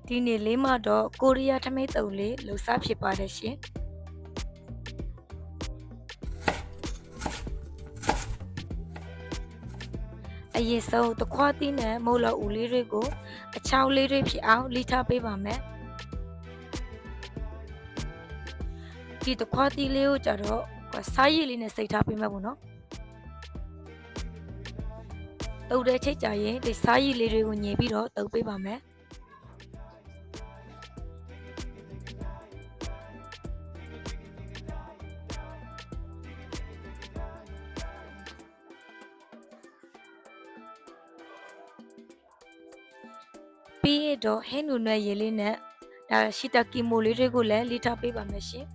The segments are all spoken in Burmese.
ဒီနေ့လေးမှာတော့ကိုရီးယားထမင်းတုံလေးလှူစားဖြစ်ပါတယ်ရှင်အရင်ဆုံးတခွားသီးနဲ့မုတ်လော်ဦးလေးတွေကိုအချောင်းလေးတွေဖြစ်အောင်လိထားပေးပါမယ်ဒီတခွားသီးလေးကိုကြတော့စားရည်လေးနဲ့စိတ်ထားပေးမှာပေါ့နော်တုပ်တဲ့ချိတ်ကြရင်ဒီစားရည်လေးတွေကိုညင်ပြီးတော့တုပ်ပေးပါမယ်ပြီးရတော့ဟင်းနူနဲ့ရေလေးနဲ့ဒါရှီတာကီမိုလေးတွေကိုလည်းလိထားပေးပါမယ်ရှင်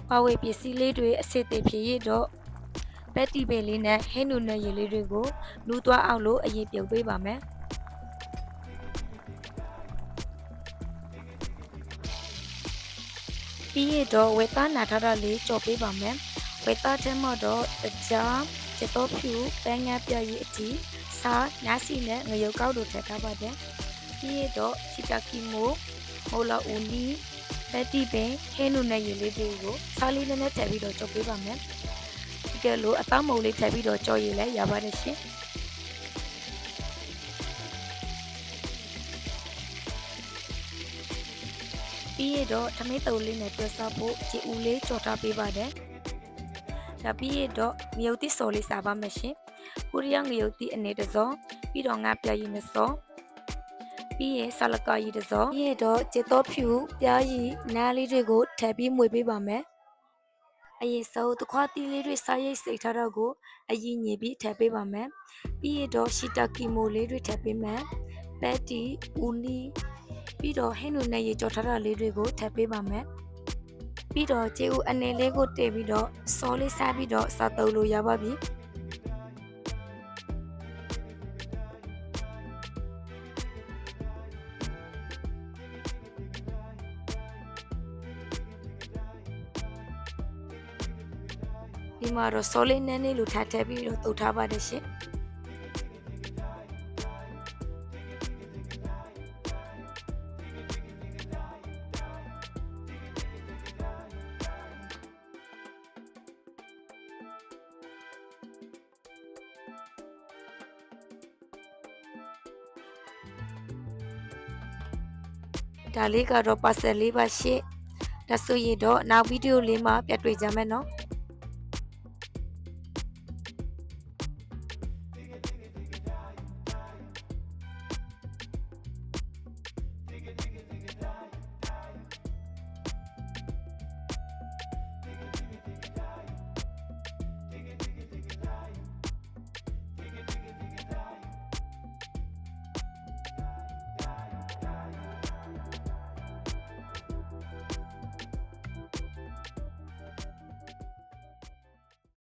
ပါဝေပစ္စည်းလေးတွေအစစ်သေးဖြစ်ရတော့ပက်တီပဲလေးနဲ့ဟင်းနူနဲ့ရေလေးတွေကိုနူးသွားအောင်လို့အရင်ပြုတ်ပေးပါမယ်ပြီးရတော့ဝက်သားနာထားတာလေးကြော်ပေးပါမယ်ဝက်သားထဲမှာတော့ကြားကျတော့ဖြူပန်းငါပြရည်အတီစားနားစီနဲ့ငရုတ်ကောက်တို့ထည့်ထားပါတယ်ပြီးရတော့ရှီတာကီမိုလာဦးနီပက်တီပင်ဟင်းနူနဲ့ရေလေးတွေကိုစားလေးနဲ့ထည့်ပြီးတော့ကြော်ပေးပါမယ်ဒီကဲလို့အသားမုံလေးထည့်ပြီးတော့ကြော်ရည်လဲရပါတယ်ရှင်ပြီးရတော့ထမင်းတုပ်လေးနဲ့တွဲစားဖို့ခြေဦးလေးကြော်ထားပေးပါတယ်ဒါပြီးရတော့ငရုတ်တိစော်လေးစားပါမယ်ရှင်ကိုရီးယားငရုတ်တိအနေတစ်စောပြီးတော့ငါပြားရည်နှစ်စောပြီးရင်ဆာလကာရည်တစ်စောပြီးရတော့ခြေတော်ဖြူပြားရည်နားလေးတွေကိုထည့်ပြီးမွေပေးပါမယ်အရင်ဆုံးတခွားတီးလေးတွေစားရိတ်စိတ်ထားတော့ကိုအရင်ညင်ပြီးထည့်ပေးပါမယ်ပြီးရတော့ရှီတာကီမိုလေးတွေထည့်ပေးမယ်ပက်တီဦးနီပြီးတော့ဟင်းနူနဲ့ရေကြော်ထားတာလေးတွေကိုထည့်ပေးပါမယ်ပြီးတော့ကျေဦးအနေလေးကိုတည်ပြီးတော့စောလေးစားပြီးတော့စားသုံးလို့ရပါပြီဒီမှာတော့စောလေးနန်းလေးလိုထားထည့်ပြီးတော့တုတ်ထားပါတယ်ရှင်ဒါလေးကတော့ပါဆယ်လေးပါရှင့်ဒါဆိုရင်တော့နောက်ဗီဒီယိုလေးမှာပြန်တွေ့ကြမယ်နော်